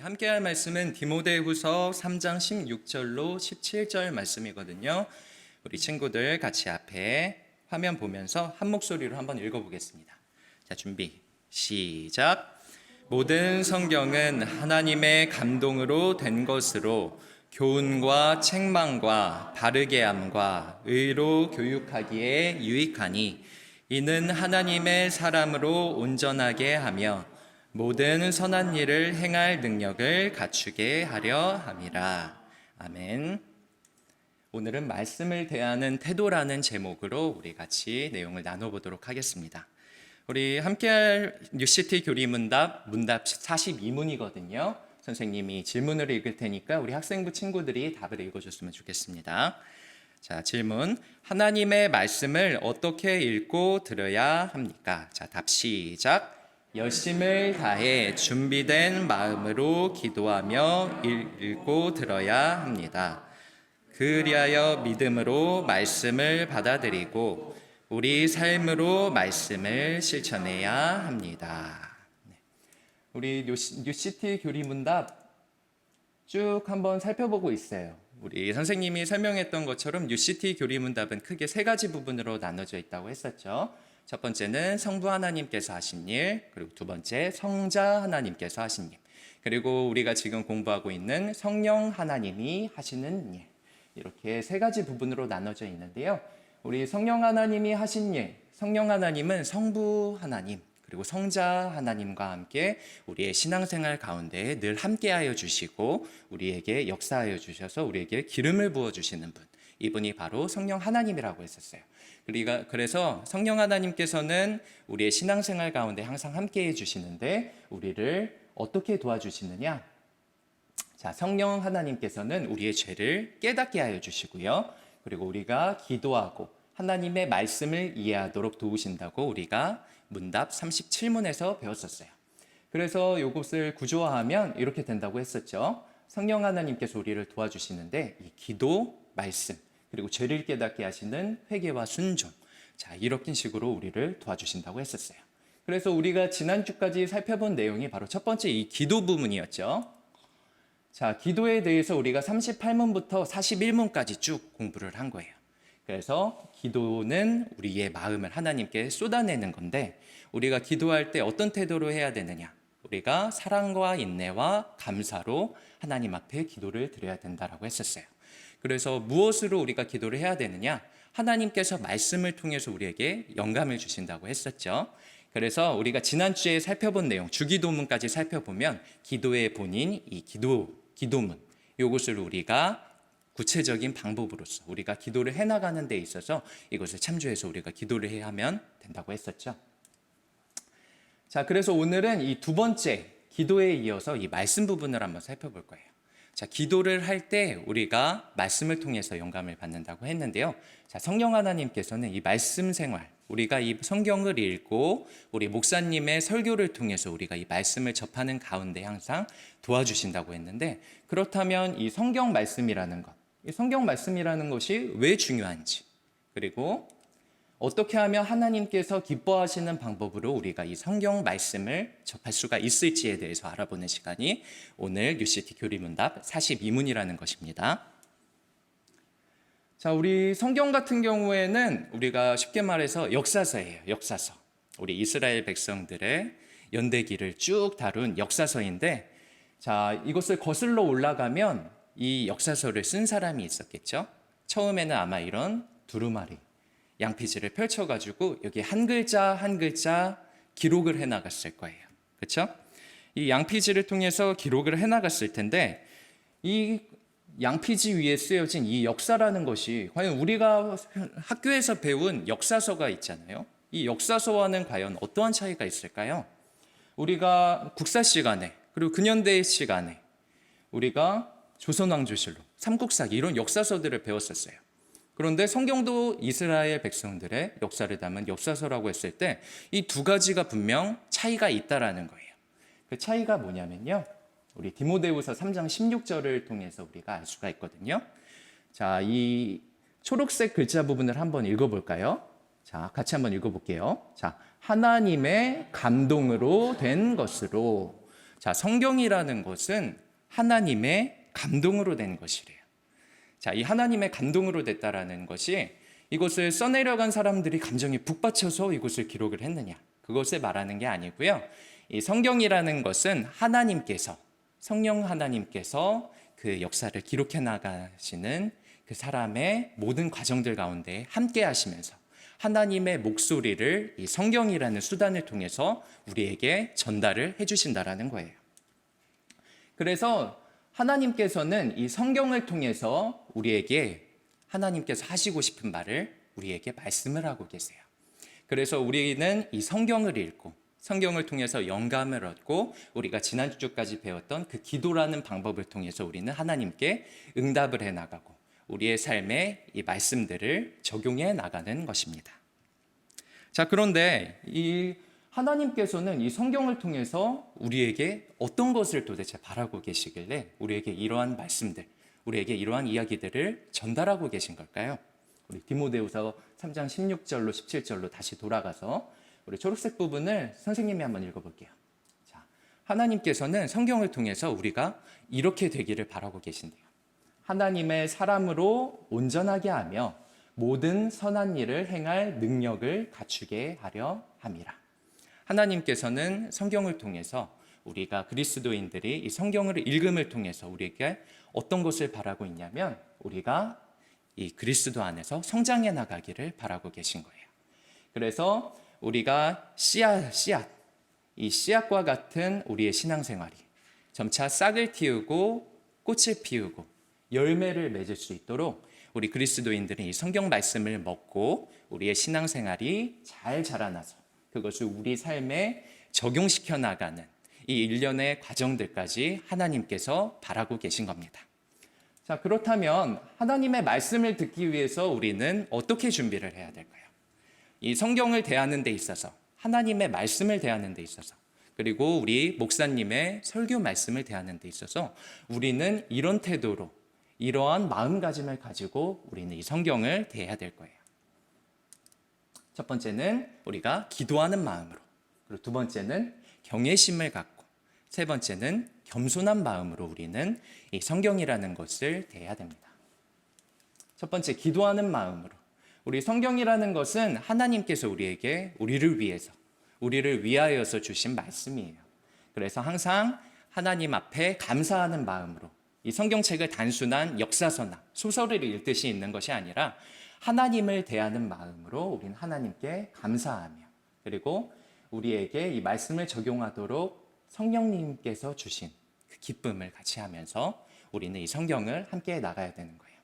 함께 할 말씀은 디모데후서 3장 16절로 17절 말씀이거든요. 우리 친구들 같이 앞에 화면 보면서 한 목소리로 한번 읽어보겠습니다. 자, 준비, 시작. 모든 성경은 하나님의 감동으로 된 것으로 교훈과 책망과 바르게 함과 의로 교육하기에 유익하니 이는 하나님의 사람으로 온전하게 하며 모든 선한 일을 행할 능력을 갖추게 하려 함이라. 아멘. 오늘은 말씀을 대하는 태도라는 제목으로 우리 같이 내용을 나눠보도록 하겠습니다. 우리 함께할 뉴시티 교리문답 42문이거든요. 선생님이 질문을 읽을 테니까 우리 학생부 친구들이 답을 읽어줬으면 좋겠습니다. 자, 질문. 하나님의 말씀을 어떻게 읽고 들어야 합니까? 자, 답 시작. 열심을 다해 준비된 마음으로 기도하며 읽고 들어야 합니다. 그리하여 믿음으로 말씀을 받아들이고 우리 삶으로 말씀을 실천해야 합니다. 우리 뉴시티 교리문답 쭉 한번 살펴보고 있어요. 우리 선생님이 설명했던 것처럼 뉴시티 교리문답은 크게 세 가지 부분으로 나눠져 있다고 했었죠. 첫 번째는 성부 하나님께서 하신 일, 그리고 두 번째 성자 하나님께서 하신 일, 그리고 우리가 지금 공부하고 있는 성령 하나님이 하시는 일, 이렇게 세 가지 부분으로 나눠져 있는데요. 우리 성령 하나님이 하신 일, 성령 하나님은 성부 하나님 그리고 성자 하나님과 함께 우리의 신앙생활 가운데 늘 함께하여 주시고 우리에게 역사하여 주셔서 우리에게 기름을 부어주시는 분, 이분이 바로 성령 하나님이라고 했었어요. 그래서 성령 하나님께서는 우리의 신앙생활 가운데 항상 함께해 주시는데 우리를 어떻게 도와주시느냐? 자, 성령 하나님께서는 우리의 죄를 깨닫게 하여 주시고요. 그리고 우리가 기도하고 하나님의 말씀을 이해하도록 도우신다고 우리가 문답 37문에서 배웠었어요. 그래서 이것을 구조화하면 이렇게 된다고 했었죠. 성령 하나님께서 우리를 도와주시는데 이 기도, 말씀, 그리고 죄를 깨닫게 하시는 회개와 순종, 자, 이렇게 식으로 우리를 도와주신다고 했었어요. 그래서 우리가 지난주까지 살펴본 내용이 바로 첫 번째 이 기도 부분이었죠. 자, 기도에 대해서 우리가 38문부터 41문까지 쭉 공부를 한 거예요. 그래서 기도는 우리의 마음을 하나님께 쏟아내는 건데 우리가 기도할 때 어떤 태도로 해야 되느냐? 우리가 사랑과 인내와 감사로 하나님 앞에 기도를 드려야 된다라고 했었어요. 그래서 무엇으로 우리가 기도를 해야 되느냐? 하나님께서 말씀을 통해서 우리에게 영감을 주신다고 했었죠. 그래서 우리가 지난주에 살펴본 내용, 주기도문까지 살펴보면 기도의 본인, 이 기도문, 이것을 우리가 구체적인 방법으로서 우리가 기도를 해나가는 데 있어서 이것을 참조해서 우리가 기도를 해야 하면 된다고 했었죠. 자, 그래서 오늘은 이 두 번째 기도에 이어서 이 말씀 부분을 한번 살펴볼 거예요. 자, 기도를 할 때 우리가 말씀을 통해서 영감을 받는다고 했는데요. 자, 성령 하나님께서는 이 말씀 생활, 우리가 이 성경을 읽고 우리 목사님의 설교를 통해서 우리가 이 말씀을 접하는 가운데 항상 도와주신다고 했는데 그렇다면 이 성경 말씀이라는 것, 이 성경 말씀이라는 것이 왜 중요한지 그리고 어떻게 하면 하나님께서 기뻐하시는 방법으로 우리가 이 성경 말씀을 접할 수가 있을지에 대해서 알아보는 시간이 오늘 뉴시티 교리문답 42문이라는 것입니다. 자, 우리 성경 같은 경우에는 우리가 쉽게 말해서 역사서예요. 역사서. 우리 이스라엘 백성들의 연대기를 쭉 다룬 역사서인데 자, 이것을 거슬러 올라가면 이 역사서를 쓴 사람이 있었겠죠. 처음에는 아마 이런 두루마리, 양피지를 펼쳐가지고 여기 한 글자 한 글자 기록을 해나갔을 거예요. 그렇죠? 이 양피지를 통해서 기록을 해나갔을 텐데 이 양피지 위에 쓰여진 이 역사라는 것이 과연 우리가 학교에서 배운 역사서가 있잖아요. 이 역사서와는 과연 어떠한 차이가 있을까요? 우리가 국사 시간에 그리고 근현대 시간에 우리가 조선왕조실록, 삼국사기 이런 역사서들을 배웠었어요. 그런데 성경도 이스라엘 백성들의 역사를 담은 역사서라고 했을 때 이 두 가지가 분명 차이가 있다라는 거예요. 그 차이가 뭐냐면요. 우리 디모데후서 3장 16절을 통해서 우리가 알 수가 있거든요. 자, 이 초록색 글자 부분을 한번 읽어볼까요? 자, 같이 한번 읽어볼게요. 자, 하나님의 감동으로 된 것으로. 자, 성경이라는 것은 하나님의 감동으로 된 것이래요. 자, 이 하나님의 감동으로 됐다라는 것이 이것을 써내려간 사람들이 감정이 북받쳐서 이것을 기록을 했느냐, 그것을 말하는 게 아니고요. 이 성경이라는 것은 하나님께서, 성령 하나님께서 그 역사를 기록해 나가시는 그 사람의 모든 과정들 가운데 함께 하시면서 하나님의 목소리를 이 성경이라는 수단을 통해서 우리에게 전달을 해주신다라는 거예요. 그래서 하나님께서는 이 성경을 통해서 우리에게 하나님께서 하시고 싶은 말을 우리에게 말씀을 하고 계세요. 그래서 우리는 이 성경을 읽고 성경을 통해서 영감을 얻고 우리가 지난주까지 배웠던 그 기도라는 방법을 통해서 우리는 하나님께 응답을 해 나가고 우리의 삶에 이 말씀들을 적용해 나가는 것입니다. 자, 그런데 이 하나님께서는 이 성경을 통해서 우리에게 어떤 것을 도대체 바라고 계시길래 우리에게 이러한 말씀들, 우리에게 이러한 이야기들을 전달하고 계신 걸까요? 우리 디모데후서 3장 16절로 17절로 다시 돌아가서 우리 초록색 부분을 선생님이 한번 읽어볼게요. 자, 하나님께서는 성경을 통해서 우리가 이렇게 되기를 바라고 계신대요. 하나님의 사람으로 온전하게 하며 모든 선한 일을 행할 능력을 갖추게 하려 함이라. 하나님께서는 성경을 통해서 우리가 그리스도인들이 이 성경을 읽음을 통해서 우리에게 어떤 것을 바라고 있냐면 우리가 이 그리스도 안에서 성장해 나가기를 바라고 계신 거예요. 그래서 우리가 이 씨앗과 같은 우리의 신앙생활이 점차 싹을 틔우고 꽃을 피우고 열매를 맺을 수 있도록 우리 그리스도인들은 이 성경 말씀을 먹고 우리의 신앙생활이 잘 자라나서 그것을 우리 삶에 적용시켜 나가는 이 일련의 과정들까지 하나님께서 바라고 계신 겁니다. 자, 그렇다면 하나님의 말씀을 듣기 위해서 우리는 어떻게 준비를 해야 될까요? 이 성경을 대하는 데 있어서, 하나님의 말씀을 대하는 데 있어서, 그리고 우리 목사님의 설교 말씀을 대하는 데 있어서 우리는 이런 태도로, 이러한 마음가짐을 가지고 우리는 이 성경을 대해야 될 거예요. 첫 번째는 우리가 기도하는 마음으로, 그리고 두 번째는 경외심을 갖고, 세 번째는 겸손한 마음으로 우리는 이 성경이라는 것을 대해야 됩니다. 첫 번째, 기도하는 마음으로. 우리 성경이라는 것은 하나님께서 우리에게 우리를 위해서, 우리를 위하여서 주신 말씀이에요. 그래서 항상 하나님 앞에 감사하는 마음으로 이 성경책을 단순한 역사서나 소설을 읽듯이 읽는 것이 아니라 하나님을 대하는 마음으로 우리는 하나님께 감사하며 그리고 우리에게 이 말씀을 적용하도록 성령님께서 주신 그 기쁨을 같이 하면서 우리는 이 성경을 함께 나가야 되는 거예요.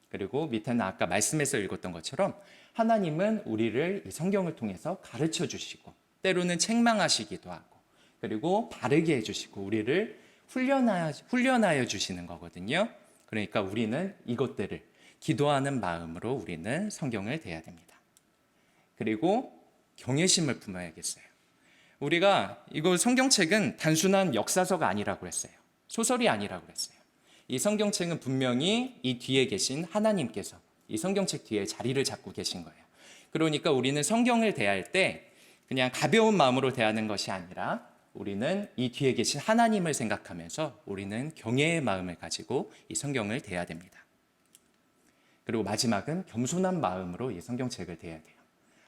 그리고 밑에는 아까 말씀에서 읽었던 것처럼 하나님은 우리를 이 성경을 통해서 가르쳐 주시고 때로는 책망하시기도 하고 그리고 바르게 해주시고 우리를 훈련하여 주시는 거거든요. 그러니까 우리는 이것들을 기도하는 마음으로 우리는 성경을 대해야 됩니다. 그리고 경외심을 품어야겠어요. 우리가 이거 성경책은 단순한 역사서가 아니라고 했어요. 소설이 아니라고 했어요. 이 성경책은 분명히 이 뒤에 계신 하나님께서 이 성경책 뒤에 자리를 잡고 계신 거예요. 그러니까 우리는 성경을 대할 때 그냥 가벼운 마음으로 대하는 것이 아니라 우리는 이 뒤에 계신 하나님을 생각하면서 우리는 경외의 마음을 가지고 이 성경을 대해야 됩니다. 그리고 마지막은 겸손한 마음으로 이 성경책을 대해야 돼요.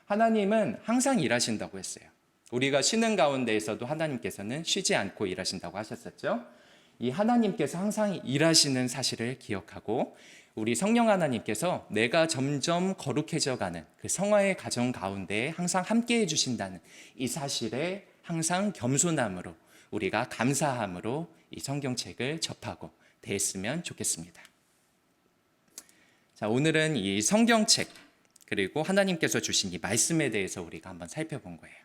하나님은 항상 일하신다고 했어요. 우리가 쉬는 가운데에서도 하나님께서는 쉬지 않고 일하신다고 하셨었죠. 이 하나님께서 항상 일하시는 사실을 기억하고 우리 성령 하나님께서 내가 점점 거룩해져가는 그 성화의 과정 가운데 항상 함께해 주신다는 이 사실에 항상 겸손함으로 우리가 감사함으로 이 성경책을 접하고 대했으면 좋겠습니다. 자, 오늘은 이 성경책 그리고 하나님께서 주신 이 말씀에 대해서 우리가 한번 살펴본 거예요.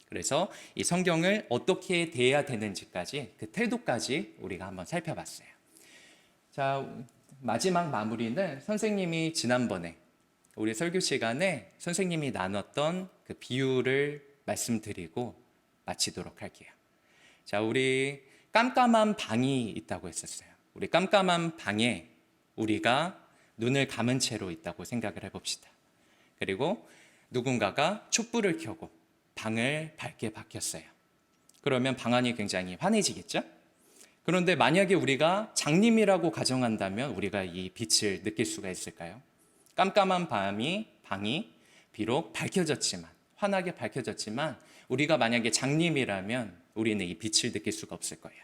그래서 이 성경을 어떻게 대해야 되는지까지 그 태도까지 우리가 한번 살펴봤어요. 자, 마지막 마무리는 선생님이 지난번에 우리 설교 시간에 선생님이 나눴던 그 비유를 말씀드리고 마치도록 할게요. 자, 우리 깜깜한 방이 있다고 했었어요. 우리 깜깜한 방에 우리가 눈을 감은 채로 있다고 생각을 해봅시다. 그리고 누군가가 촛불을 켜고 방을 밝게 밝혔어요. 그러면 방 안이 굉장히 환해지겠죠? 그런데 만약에 우리가 장님이라고 가정한다면 우리가 이 빛을 느낄 수가 있을까요? 깜깜한 방이 비록 밝혀졌지만, 환하게 밝혀졌지만 우리가 만약에 장님이라면 우리는 이 빛을 느낄 수가 없을 거예요.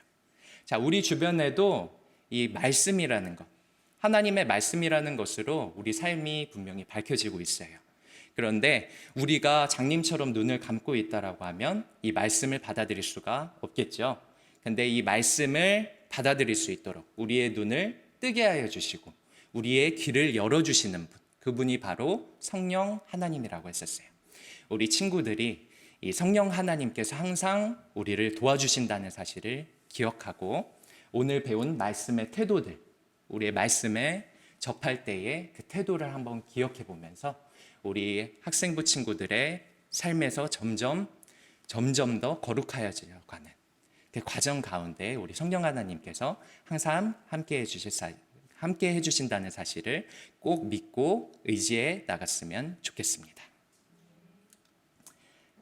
자, 우리 주변에도 이 말씀이라는 것, 하나님의 말씀이라는 것으로 우리 삶이 분명히 밝혀지고 있어요. 그런데 우리가 장님처럼 눈을 감고 있다라고 하면 이 말씀을 받아들일 수가 없겠죠. 근데 이 말씀을 받아들일 수 있도록 우리의 눈을 뜨게 하여 주시고 우리의 귀를 열어주시는 분, 그분이 바로 성령 하나님이라고 했었어요. 우리 친구들이 이 성령 하나님께서 항상 우리를 도와주신다는 사실을 기억하고 오늘 배운 말씀의 태도들, 우리의 말씀에 접할 때의 그 태도를 한번 기억해 보면서 우리 학생부 친구들의 삶에서 점점 더 거룩하여지려고 하는 그 과정 가운데 우리 성령 하나님께서 항상 함께 해주신다는 사실을 꼭 믿고 의지해 나갔으면 좋겠습니다.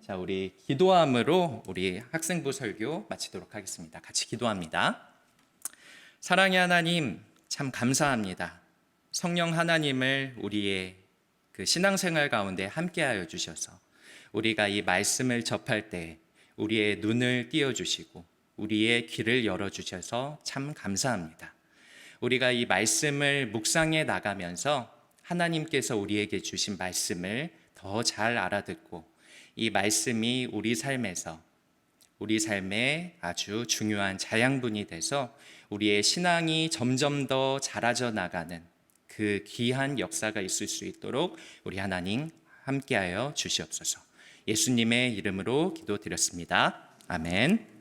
자, 우리 기도함으로 우리 학생부 설교 마치도록 하겠습니다. 같이 기도합니다. 사랑의 하나님, 참 감사합니다. 성령 하나님을 우리의 그 신앙생활 가운데 함께하여 주셔서 우리가 이 말씀을 접할 때 우리의 눈을 띄워주시고 우리의 귀를 열어주셔서 참 감사합니다. 우리가 이 말씀을 묵상해 나가면서 하나님께서 우리에게 주신 말씀을 더 잘 알아듣고 이 말씀이 우리 삶에서 우리 삶에 아주 중요한 자양분이 돼서 우리의 신앙이 점점 더 자라져 나가는 그 귀한 역사가 있을 수 있도록 우리 하나님 함께하여 주시옵소서. 예수님의 이름으로 기도드렸습니다. 아멘.